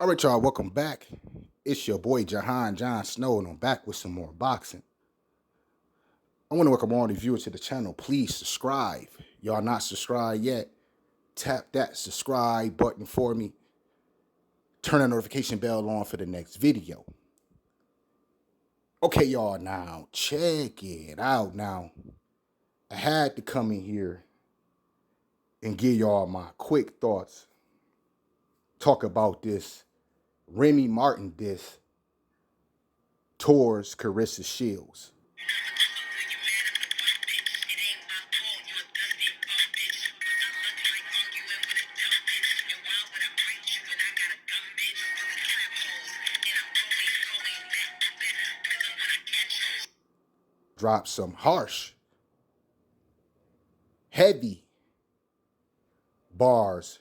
All right, y'all, welcome back. It's your boy Jahan John Snow, and I'm back with some more boxing. I want to welcome all the viewers to the channel. Please subscribe. Y'all not subscribed yet? Tap that subscribe button for me. Turn the notification bell on for the next video. Okay, y'all, now check it out. Now, I had to come in here and give y'all my quick thoughts. Talk about this Remy Martin diss towards Claressa Shields. Dropped some harsh, heavy bars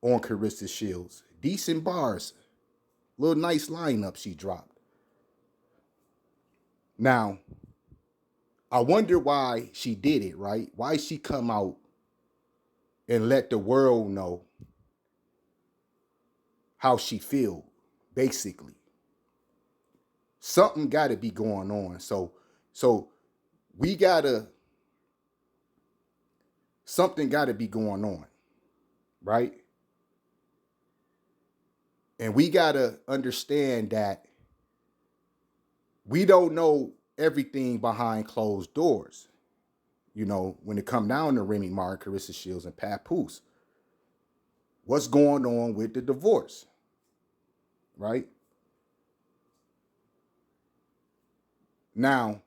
on Claressa Shields. Decent bars. Little nice lineup she dropped. Now, I wonder why she did it, right? Why she come out and let the world know how she feel, basically. Something got to be going on. So we gotta, something got to be going on, right? And we got to understand that we don't know everything behind closed doors. When it come down to Remy Martin, Claressa Shields, and Papoose, what's going on with the divorce, right? Now,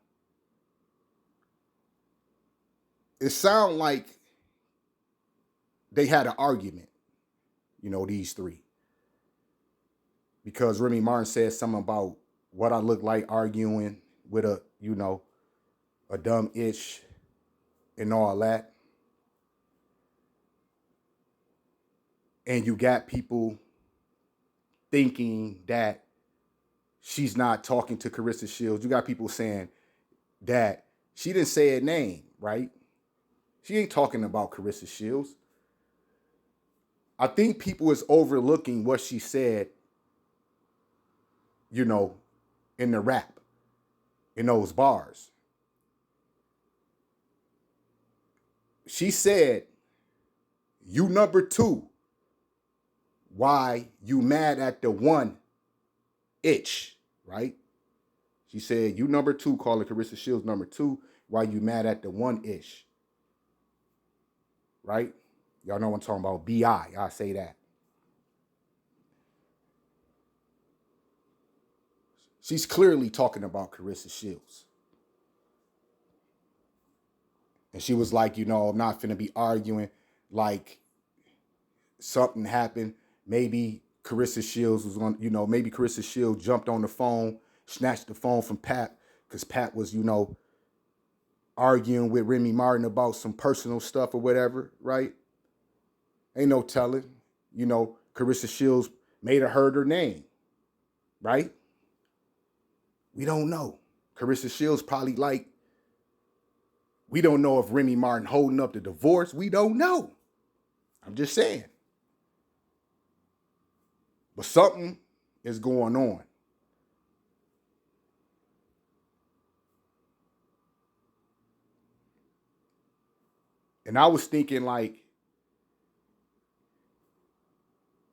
it sounds like they had an argument, these three. Because Remy Martin said something about what I look like arguing with a dumb itch and all that. And you got people thinking that she's not talking to Claressa Shields. You got people saying that she didn't say a name, right? She ain't talking about Claressa Shields. I think people is overlooking what she said, in the rap, in those bars. She said, "You number two. Why you mad at the one itch?" Right? She said, "You number two," calling Claressa Shields number two. Why you mad at the one ish? Right? Y'all know what I'm talking about. B.I. I say that. She's clearly talking about Claressa Shields. And she was like, I'm not finna be arguing like something happened. Maybe Claressa Shields was on, maybe Claressa Shields jumped on the phone, snatched the phone from Pat, because Pat was, arguing with Remy Martin about some personal stuff or whatever, right? Ain't no telling. Claressa Shields made her heard her name, right? We don't know. Claressa Shields probably like, we don't know if Remy Martin holding up the divorce. We don't know. I'm just saying. But something is going on. And I was thinking like,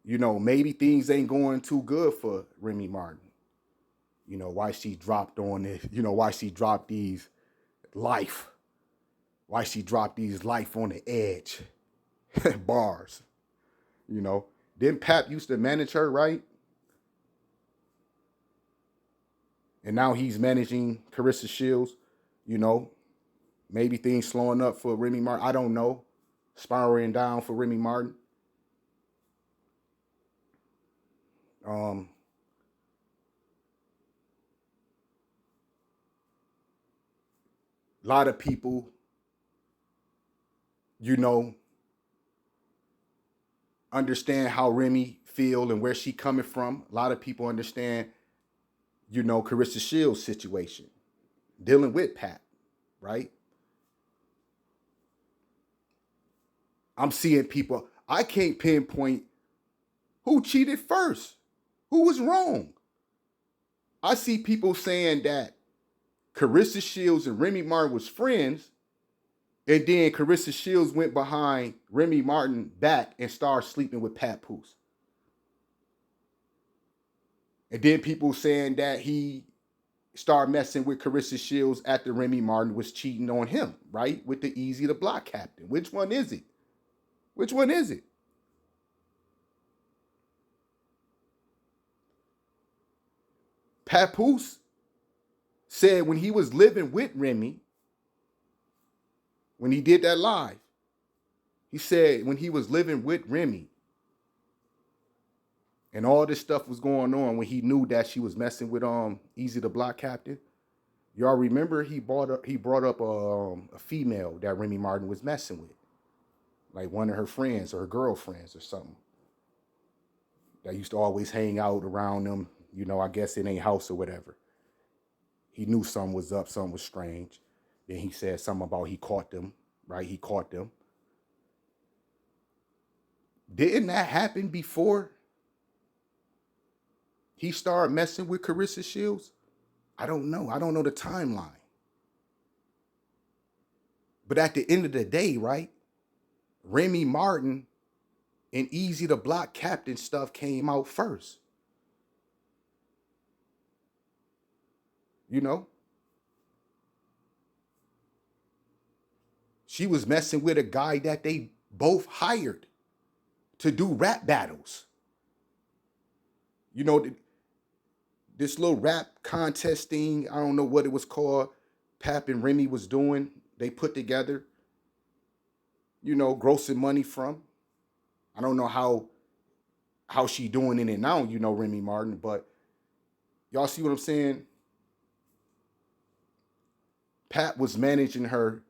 maybe things ain't going too good for Remy Martin. Why she dropped on it, why she dropped these life, why she dropped these life on the edge bars. Didn't Pap used to manage her, right? And now he's managing Claressa Shields. You know, maybe things slowing up for Remy Martin. I don't know. Spiraling down for Remy Martin. Um, a lot of people, you know, understand how Remy feel and where she coming from. A lot of people understand, Claressa Shields' situation, dealing with Pat, right? I'm seeing people. I can't pinpoint Who cheated first? Who was wrong? I see people saying that Claressa Shields and Remy Martin was friends, and then Claressa Shields went behind Remy Martin back and started sleeping with Pat Poose. And then people saying that he started messing with Claressa Shields after Remy Martin was cheating on him, right? With the Easy to Block captain. Which one is it? Which one is it? Papoose said when he was living with Remy, when he did that live, he said when he was living with Remy and all this stuff was going on, when he knew that she was messing with Easy to Block captain, y'all remember he brought up a female that Remy Martin was messing with, like one of her friends or her girlfriends or something, that used to always hang out around them, I guess in a house or whatever. He knew something was up, something was strange. Then he said something about he caught them, right? He caught them. Didn't that happen before he started messing with Claressa Shields? I don't know. I don't know the timeline. But at the end of the day, right? Remy Martin and Easy to Block captain stuff came out first. She was messing with a guy that they both hired to do rap battles. This little rap contest thing, I don't know what it was called, Pap and Remy was doing, they put together, grossing money from. I don't know how she doing in it now, Remy Martin, but y'all see what I'm saying? Pat was managing her,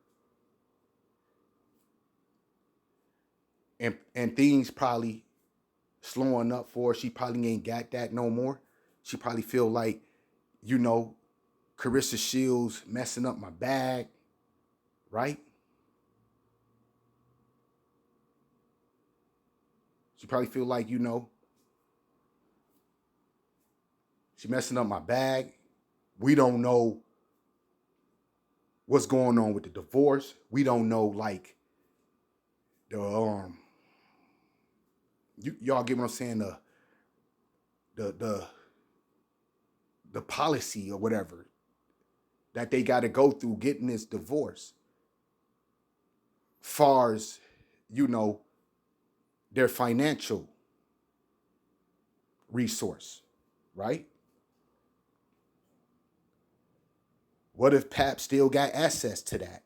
and things probably slowing up for her. She probably ain't got that no more. She probably feel like, Claressa Shields messing up my bag, right? She probably feel like, she messing up my bag. We don't know what's going on with the divorce. We don't know, like, the y'all get what I'm saying, the policy or whatever that they got to go through getting this divorce. Far as, their financial resource, right? What if Pap still got access to that?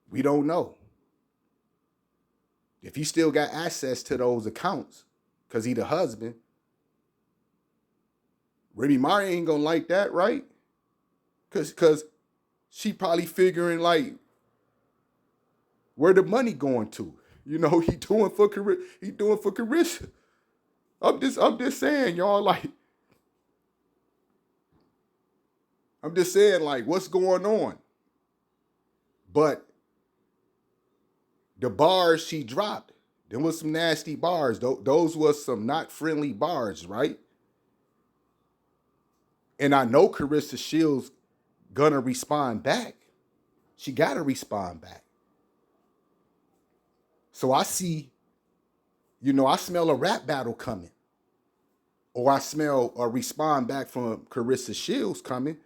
We don't know. If he still got access to those accounts, because he the husband, Remy Martin ain't gonna like that, right? Because she probably figuring like where the money going to. He doing for Claressa. I'm just saying, y'all, like, I'm just saying, like, what's going on? But the bars she dropped, them was some nasty bars. Those was some not friendly bars, right? And I know Claressa Shields gonna respond back. She gotta respond back. So I see, I smell a rap battle coming. Or I smell a respond back from Claressa Shields coming.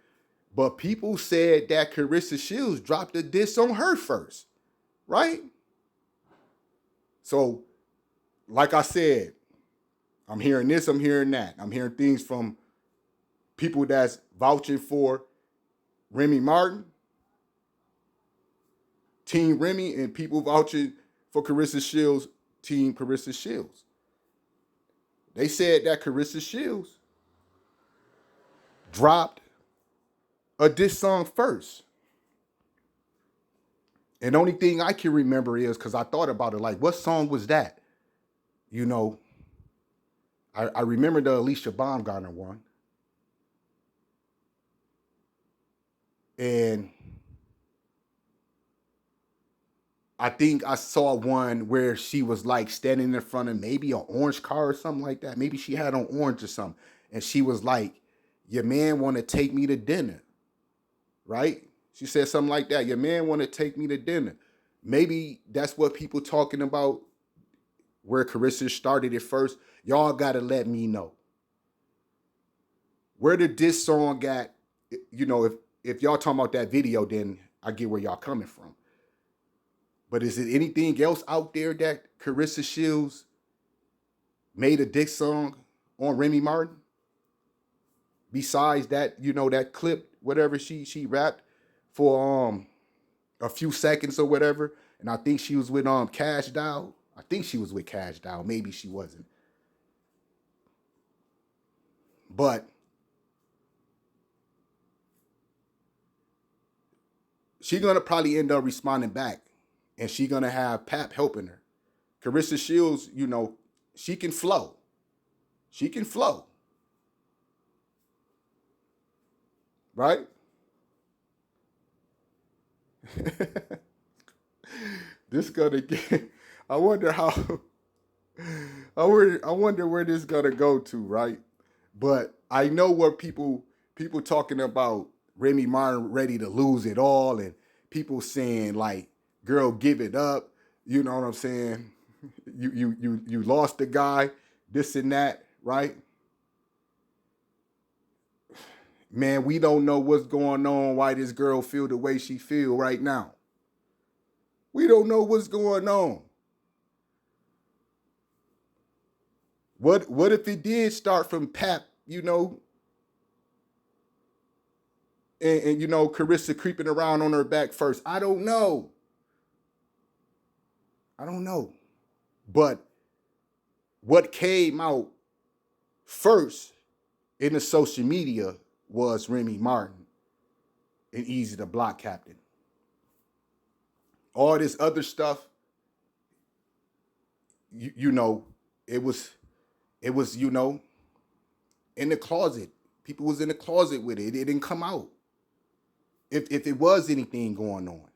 But people said that Claressa Shields dropped a diss on her first, right? So, like I said, I'm hearing this, I'm hearing that. I'm hearing things from people that's vouching for Remy Martin, Team Remy, and people vouching for Claressa Shields, Team Claressa Shields. They said that Claressa Shields dropped a diss song first. And the only thing I can remember is, because I thought about it, like, what song was that? I remember the Alicia Baumgartner one. And I think I saw one where she was like standing in front of maybe an orange car or something like that. Maybe she had on orange or something. And she was like, your man want to take me to dinner, right? She said something like that. Your man want to take me to dinner. Maybe that's what people talking about where Claressa started it first. Y'all got to let me know. Where did this song get, if y'all talking about that video, then I get where y'all coming from. But is it anything else out there that Claressa Shields made a diss song on Remy Martin? Besides that, that clip, whatever she rapped for a few seconds or whatever. And I think she was with Cash Doll. I think she was with Cash Doll. Maybe she wasn't. But she gonna probably end up responding back. And she gonna have Pap helping her. Claressa Shields, she can flow. She can flow. Right? This gonna get. I wonder how. I wonder where this gonna go to, right? But I know what people talking about Remy Martin ready to lose it all, and people saying like, "Girl, give it up." You know what I'm saying? You lost the guy, this and that, right? Man, we don't know what's going on, why this girl feel the way she feel right now. We don't know what's going on. What if it did start from Pap, and Claressa creeping around on her back first? I don't know. I don't know. But what came out first in the social media was Remy Martin and Easy the Block Captain. All this other stuff, it was in the closet. People was in the closet with it. It didn't come out. If it was anything going on.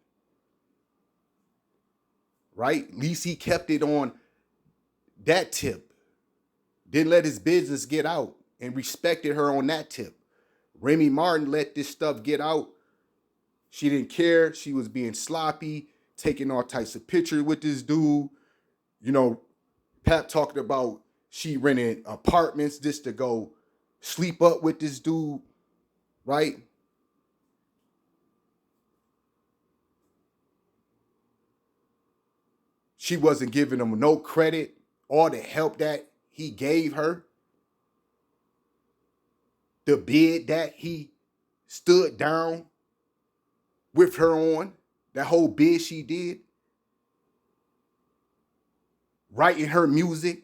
Right? At least he kept it on that tip. Didn't let his business get out and respected her on that tip. Remy Martin let this stuff get out. She didn't care. She was being sloppy, taking all types of pictures with this dude. Pap talking about she rented apartments just to go sleep up with this dude, right? She wasn't giving him no credit, all the help that he gave her, the bid that he stood down with her on, that whole bid she did, writing her music,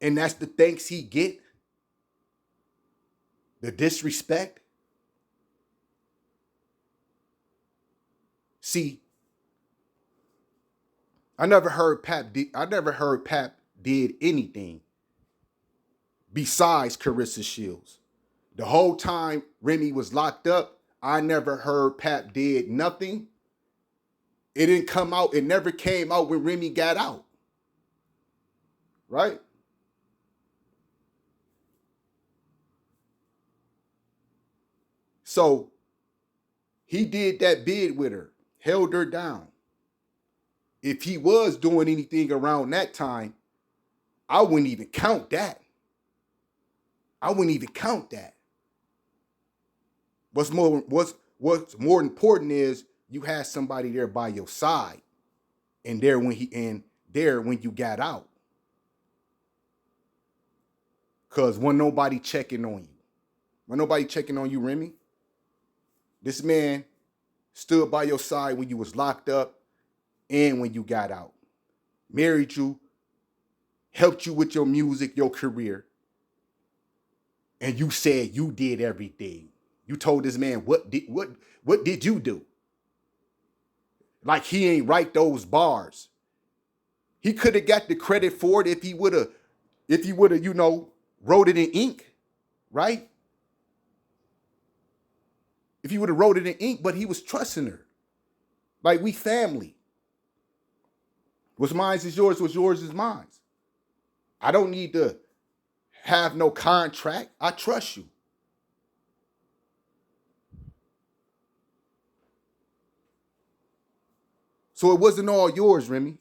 and that's the thanks he get, the disrespect. See, I never heard Pap did anything besides Claressa Shields. The whole time Remy was locked up, I never heard Pap did nothing. It didn't come out. It never came out when Remy got out. Right? So he did that bid with her, held her down. If he was doing anything around that time, I wouldn't even count that. I wouldn't even count that. What's more important is you had somebody there by your side, and there when you got out. Cause when nobody checking on you. When nobody checking on you, Remy. This man stood by your side when you was locked up and when you got out. Married you, helped you with your music, your career. And you said you did everything. You told this man, what did you do? Like he ain't write those bars. He could have got the credit for it if he would have, wrote it in ink, right? if he would have wrote it in ink, but he was trusting her. Like, we family. What's mine is yours, what's yours is mine. I don't need to have no contract. I trust you. So it wasn't all yours, Remy.